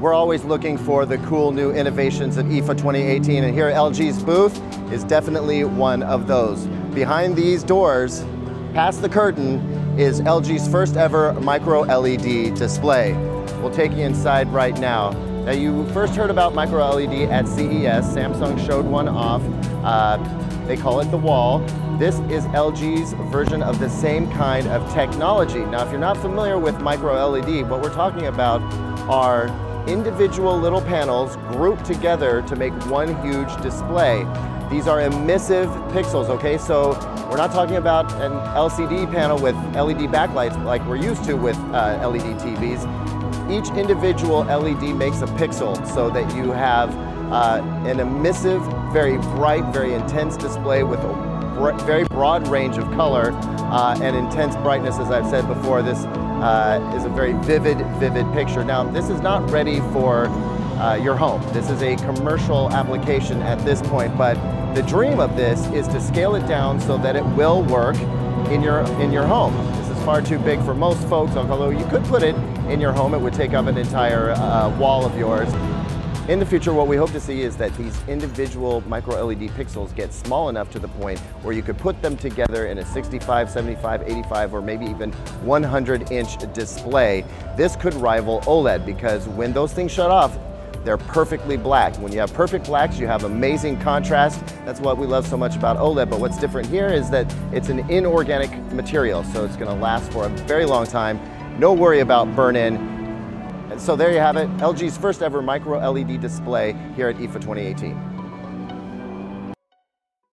We're always looking for the cool new innovations at IFA 2018, and here at LG's booth is definitely one of those. Behind these doors, past the curtain, is LG's first ever micro-LED display. We'll take you inside right now. Now, you first heard about micro-LED at CES. Samsung showed one off. They call it the wall. This is LG's version of the same kind of technology. Now, if you're not familiar with micro-LED, what we're talking about are individual little panels grouped together to make one huge display. These are emissive pixels, okay? So we're not talking about an LCD panel with LED backlights like we're used to with LED TVs. Each individual LED makes a pixel so that you have an emissive, very bright, very intense display with a very broad range of color and intense brightness. As I've said before, this is a very vivid picture. Now, this is not ready for your home. This is a commercial application at this point, but the dream of this is to scale it down so that it will work in your home. This is far too big for most folks, although you could put it in your home. It would take up an entire wall of yours. In the future, what we hope to see is that these individual micro-LED pixels get small enough to the point where you could put them together in a 65, 75, 85, or maybe even 100-inch display. This could rival OLED because when those things shut off, they're perfectly black. When you have perfect blacks, you have amazing contrast. That's what we love so much about OLED, but what's different here is that it's an inorganic material, so it's gonna last for a very long time. No worry about burn-in. And so there you have it, LG's first ever micro-LED display here at IFA 2018.